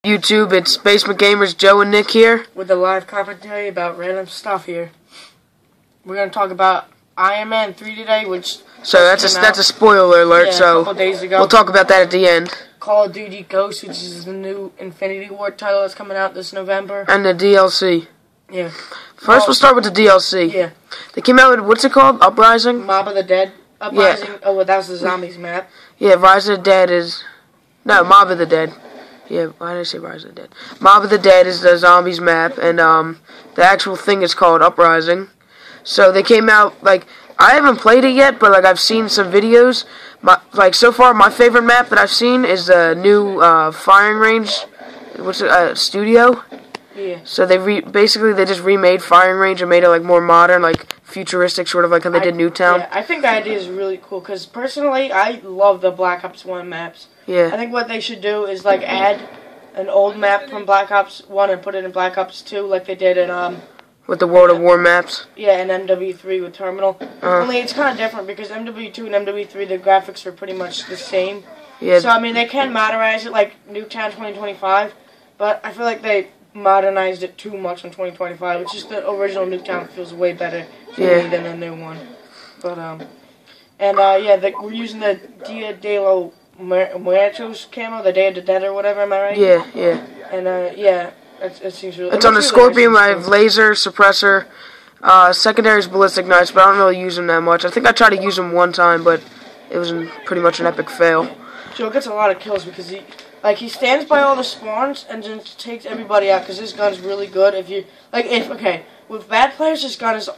YouTube? It's Basement Gamers, Joe and Nick here. With a live commentary about random stuff here. We're going to talk about Iron Man 3 today, which... So that's a spoiler alert, so a couple days ago. We'll talk about that at the end. Call of Duty Ghosts, which is the new Infinity Ward title that's coming out this November. And the DLC. Yeah. First, we'll start with the DLC. Yeah. They came out with, what's it called? Uprising? Mob of the Dead. Uprising. Yeah. Oh, well, that was the Zombies map. Yeah, Rise of the Dead is... No, Mob of the Dead. Yeah, why did I say Rise of the Dead? Mob of the Dead is the Zombies map, and the actual thing is called Uprising. So they came out, like... I haven't played it yet, but like I've seen some videos. So far, my favorite map that I've seen is the new firing range. What's it? Studio. Yeah. So they basically just remade firing range and made it like more modern, like futuristic, sort of like how they did Newtown. Yeah, I think the idea is really cool because personally, I love the Black Ops 1 maps. Yeah. I think what they should do is like add an old map from Black Ops 1 and put it in Black Ops 2, like they did in with the World of War maps? Yeah, and MW3 with Terminal. Only it's kind of different because MW2 and MW3, the graphics are pretty much the same. Yeah. So, I mean, they can modernize it like Newtown 2025, but I feel like they modernized it too much in 2025. It's just the original Newtown feels way better to me than the new one. But, we're using the Dia de los Muertos camo, the Day of the Dead or whatever, am I right? Yeah, yeah. And, it seems really... It's on the Scorpion. I have laser, suppressor, secondary is ballistic knives, but I don't really use them that much. I think I tried to use them one time, but it was pretty much an epic fail. Joe gets a lot of kills because he stands by all the spawns and just takes everybody out because his gun's really good. With bad players, his gun is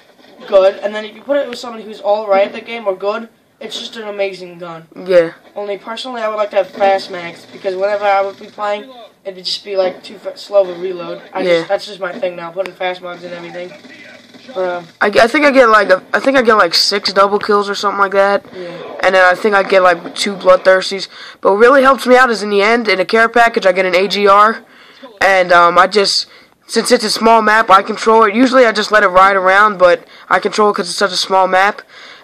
good, and then if you put it with somebody who's alright at the game or good, it's just an amazing gun. Yeah. Only personally, I would like to have fast mags because whenever I would be playing, it'd just be like too slow of a reload. That's just my thing now, putting fast mags and everything. I think I get like 6 double kills or something like that. Yeah. And then I think I get like 2 bloodthirsties. But what really helps me out is in the end, in a care package, I get an AGR, and since it's a small map, I control it. Usually I just let it ride around, but I control it because it's such a small map.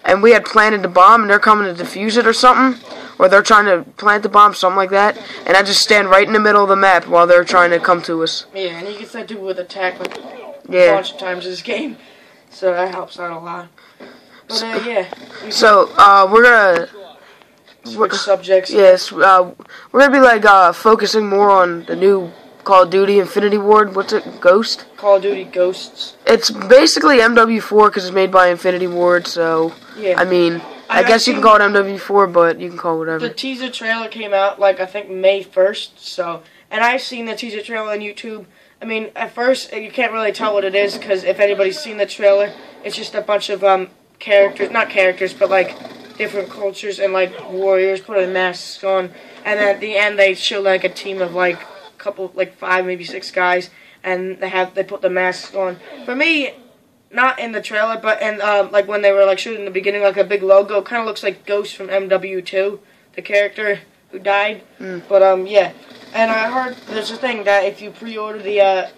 And we had planted the bomb, and they're coming to defuse it or something. Or they're trying to plant the bomb, something like that. And I just stand right in the middle of the map while they're trying to come to us. Yeah, and you can set with attack like a bunch of times in this game. So that helps out a lot. But, So, we're gonna... Switch subjects. Yes, we're gonna be like, focusing more on the new Call of Duty Infinity Ward. What's it? Ghost? Call of Duty Ghosts. It's basically MW4 because it's made by Infinity Ward, so... Yeah. I mean... I guess you can call it MW4, but you can call it whatever. The teaser trailer came out, like, I think May 1st, so... And I've seen the teaser trailer on YouTube. I mean, at first, you can't really tell what it is, because if anybody's seen the trailer, it's just a bunch of, characters, not characters, but, like, different cultures and, like, warriors putting masks on. And then at the end, they show, like, a team of, like, a couple, like, 5, maybe 6 guys, and they put the masks on. For me... Not in the trailer, but like when they were like shooting in the beginning, like a big logo. Kind of looks like Ghost from MW2, the character who died. But yeah, and I heard there's a thing that if you pre-order the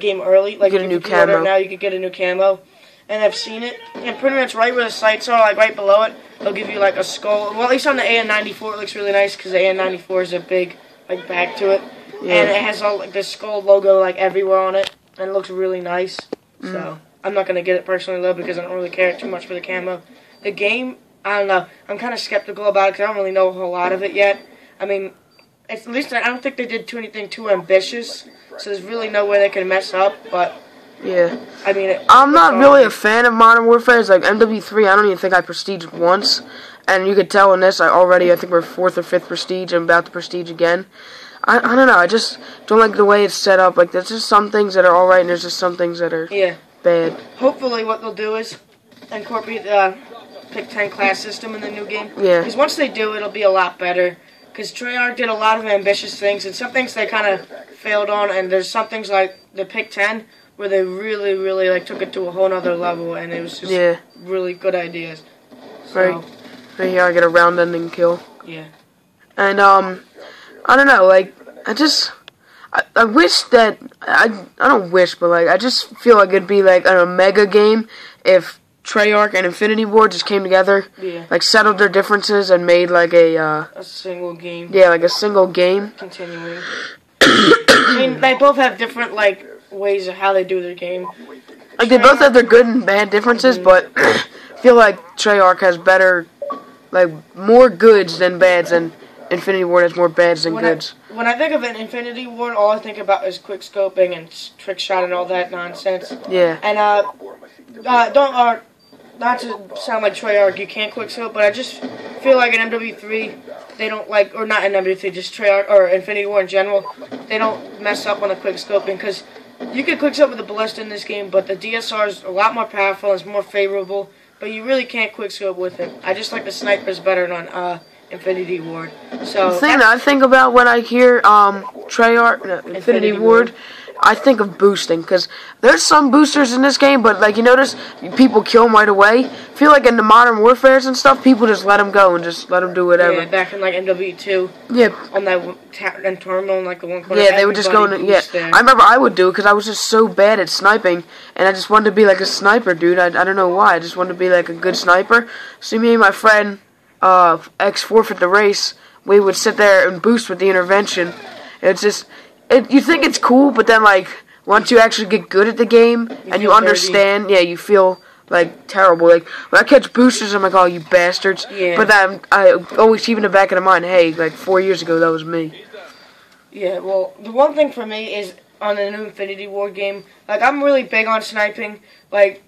game early, like you get a new camo. Now you could get a new camo. And I've seen it, and pretty much right where the sights are, like right below it, they'll give you like a skull. Well, at least on the AN94, it looks really nice because the AN94 is a big like back to it, and it has all like the skull logo like everywhere on it, and it looks really nice. So. I'm not going to get it personally, though, because I don't really care too much for the camo. The game, I don't know. I'm kind of skeptical about it because I don't really know a whole lot of it yet. I mean, at least I don't think they did anything too ambitious, so there's really no way they can mess up, but... Yeah. I mean... I'm not really a fan of Modern Warfare. It's like MW3, I don't even think I prestiged once. And you could tell in this, I think we're 4th or 5th prestige. I'm about to prestige again. I don't know. I just don't like the way it's set up. Like, there's just some things that are alright, and there's just some things that are... Yeah. Bad. Hopefully what they'll do is incorporate the Pick 10 class system in the new game. Yeah. Because once they do, it'll be a lot better. Because Treyarch did a lot of ambitious things, and some things they kind of failed on, and there's some things like the Pick 10 where they really, really like took it to a whole other level, and it was just really good ideas. So, right here I get a round-ending kill. Yeah. And, I don't know, like, I wish that, I don't wish, but like, I just feel like it'd be like an Omega game if Treyarch and Infinity Ward just came together, like settled their differences and made like a single game. Yeah, like a single game. Continuing. I mean, they both have different, like, ways of how they do their game. Like, they both have their good and bad differences, but I feel like Treyarch has better, like, more goods than bads, and Infinity Ward has more bads than goods. When I think of an Infinity Ward, all I think about is quick scoping and trick shot and all that nonsense. Yeah. And, not to sound like Treyarch, you can't quick scope, but I just feel like in MW3, they don't like, or not in MW3, just Treyarch, or Infinity War in general, they don't mess up on the quick scoping, because you can quick scope with the Ballista in this game, but the DSR is a lot more powerful and it's more favorable, but you really can't quick scope with it. I just like the snipers better on Infinity Ward. So the thing that I think about when I hear Infinity Ward, I think of boosting, because there's some boosters in this game, but like you notice, people kill them right away. I feel like in the Modern Warfares and stuff, people just let them go and just let them do whatever. Yeah, back in like MW2. Yeah. On that terminal, in like the one corner. Yeah, they would just go in. Yeah, there. I remember I would do it because I was just so bad at sniping, and I just wanted to be like a sniper, dude. I don't know why. I just wanted to be like a good sniper. So me and my friend, X forfeit the race. We would sit there and boost with the intervention. It's just. You think it's cool, but then, like, once you actually get good at the game and you understand, dirty. Yeah, you feel, like, terrible. Like, when I catch boosters, I'm like, oh, you bastards. Yeah. But then I always keep in the back of my mind, hey, like, 4 years ago, that was me. Yeah, well, the one thing for me is on the new Infinity Ward game, like, I'm really big on sniping. Like,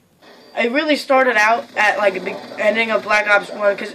I really started out at, like, the ending of Black Ops 1, because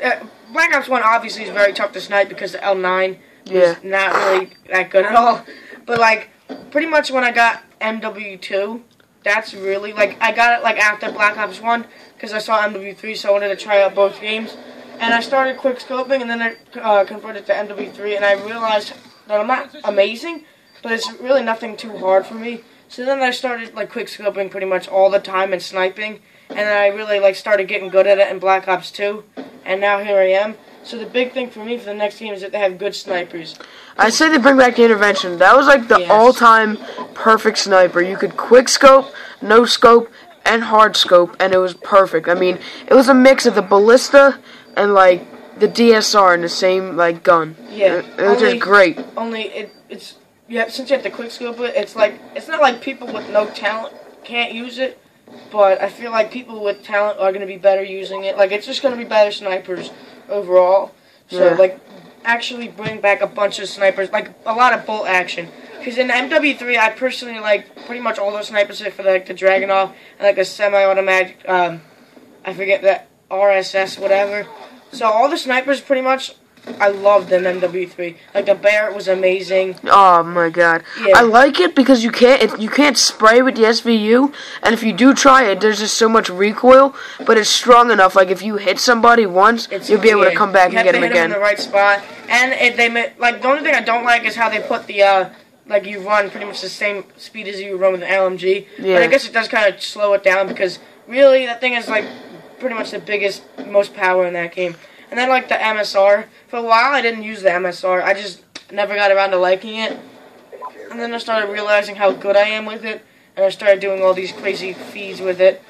Black Ops 1 obviously is very tough to snipe because the L9 is not really that good at all. But, like, pretty much when I got MW2, that's really, like, I got it, like, after Black Ops 1, because I saw MW3, so I wanted to try out both games. And I started quick scoping, and then I converted to MW3, and I realized that I'm not amazing, but it's really nothing too hard for me. So then I started, like, quick scoping pretty much all the time and sniping, and then I really, like, started getting good at it in Black Ops 2, and now here I am. So the big thing for me for the next game is that they have good snipers. I say they bring back the intervention. That was like the all-time perfect sniper. You could quick scope, no scope, and hard scope, and it was perfect. I mean, it was a mix of the ballista and like the DSR in the same like gun. Yeah, it was just great. Only it's since you have to quick scope it, it's not like people with no talent can't use it, but I feel like people with talent are gonna be better using it. Like it's just gonna be better snipers overall. So like actually bring back a bunch of snipers, like a lot of bolt action. Because in MW3 I personally like pretty much all those snipers for like the Dragunov and like a semi-automatic I forget that RSS whatever. So all the snipers pretty much I loved in MW3. Like the Barrett was amazing. Oh my god. Yeah. I like it because you can't spray with the SVU, and if you do try it, there's just so much recoil, but it's strong enough. Like if you hit somebody once, you'll be able to come back and get him again. You have to hit him in the right spot. And the only thing I don't like is how they put the like you run pretty much the same speed as you run with an LMG. Yeah. But I guess it does kind of slow it down because really that thing is like pretty much the biggest, most power in that game. And then, like, the MSR. For a while, I didn't use the MSR. I just never got around to liking it. And then I started realizing how good I am with it. And I started doing all these crazy feeds with it.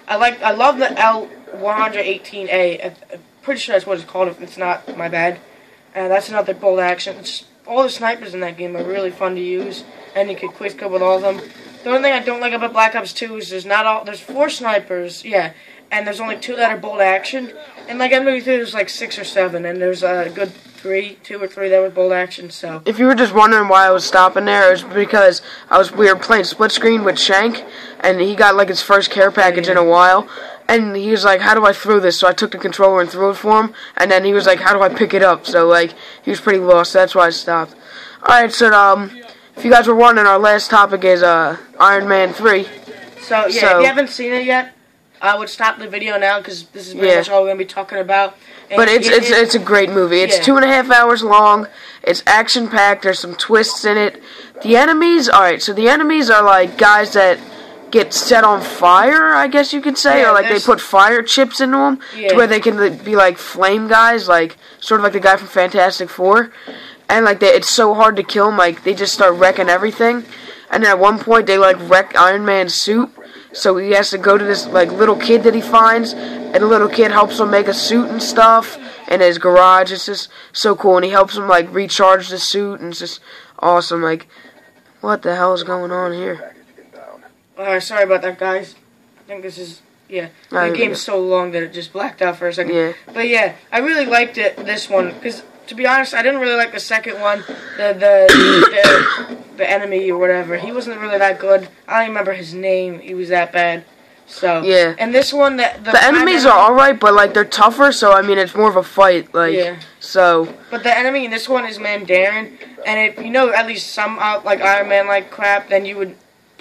I love the L118A. I'm pretty sure that's what it's called. If it's not, my bad. And that's another bolt action. All the snipers in that game are really fun to use. And you can quick scope with all of them. The only thing I don't like about Black Ops 2 is there's 4 snipers. Yeah. And there's only 2 that are bolt action. And like MW3, there's like 6 or 7, and there's a good 2 or 3 that were bolt action. So if you were just wondering why I was stopping there, it was because we were playing split screen with Shank, and he got like his first care package in a while, and he was like, "How do I throw this?" So I took the controller and threw it for him, and then he was like, "How do I pick it up?" So like he was pretty lost. So that's why I stopped. All right, so if you guys were wondering, our last topic is Iron Man 3. So if you haven't seen it yet, I would stop the video now because this is pretty much all we're going to be talking about. And but it's a great movie. It's 2.5 hours long. It's action-packed. There's some twists in it. The enemies, alright, so the enemies are like guys that get set on fire, I guess you could say, or like they put fire chips into them to where they can be like flame guys, like sort of like the guy from Fantastic Four. And like it's so hard to kill them, like they just start wrecking everything. And then at one point they like wreck Iron Man's suit. So he has to go to this like little kid that he finds, and the little kid helps him make a suit and stuff in his garage. It's just so cool, and he helps him like recharge the suit, and it's just awesome. Like What the hell is going on here? Sorry about that, guys. I think this is, yeah. The game's so long that it just blacked out for a second. Yeah. But yeah, I really liked this one, because, to be honest, I didn't really like the second one, the enemy or whatever. He wasn't really that good. I don't remember his name. He was that bad. So, yeah. And this one, the enemies are alright, but, like, they're tougher, so, I mean, it's more of a fight, like, yeah. So. But the enemy in this one is Mandarin, and if you know at least some, like, Iron Man-like crap, then you would,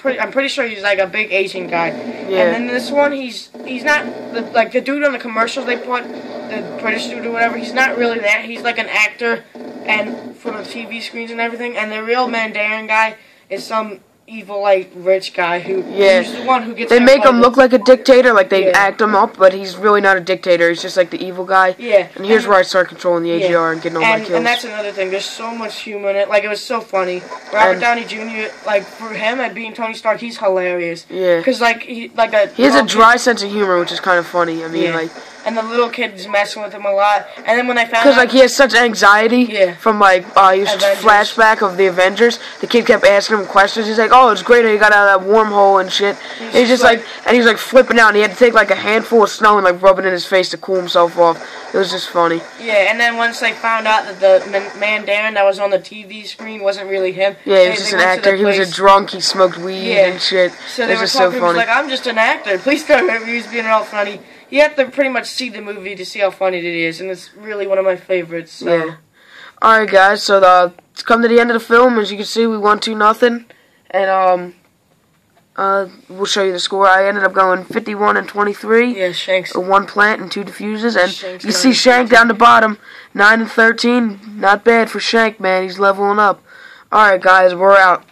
I'm pretty sure he's, like, a big Asian guy. Yeah. And then this one, he's not, like, the dude on the commercials they put, the British dude or whatever, he's not really that. He's, like, an actor, and for the TV screens and everything, and the real Mandarin guy is some evil, like, rich guy who's the one who gets... They make him look like a dictator, like they act him up, but he's really not a dictator. He's just like the evil guy. Yeah. And here's where I start controlling the AGR and getting all my kills. And that's another thing. There's so much humor in it. Like, it was so funny. Robert Downey Jr., like, for him and being Tony Stark, he's hilarious. Yeah. Because, like, he has a dry sense of humor, which is kind of funny. I mean, like... And the little kid's messing with him a lot. And then when I found out... Because, like, he has such anxiety from, like, his flashback of the Avengers. The kid kept asking him questions. He's like, oh, it's great how you got out of that wormhole and shit. He's just like, and he was, like, flipping out. And he had to take, like, a handful of snow and, like, rub it in his face to cool himself off. It was just funny. Yeah, and then once they found out that the Mandarin that was on the TV screen wasn't really him. Yeah, he was just an actor. He was a drunk. He smoked weed and shit. So they were talking, he was like, I'm just an actor. Please don't remember he was being all funny. You have to pretty much see the movie to see how funny it is, and it's really one of my favorites. So. Yeah. Alright, guys, so it's come to the end of the film. As you can see, we won 2-0. And, we'll show you the score. I ended up going 51-23. Yeah, Shank's. 1 plant and 2 diffuses. And you see Shank down the bottom, 9-13. Not bad for Shank, man. He's leveling up. Alright, guys, we're out.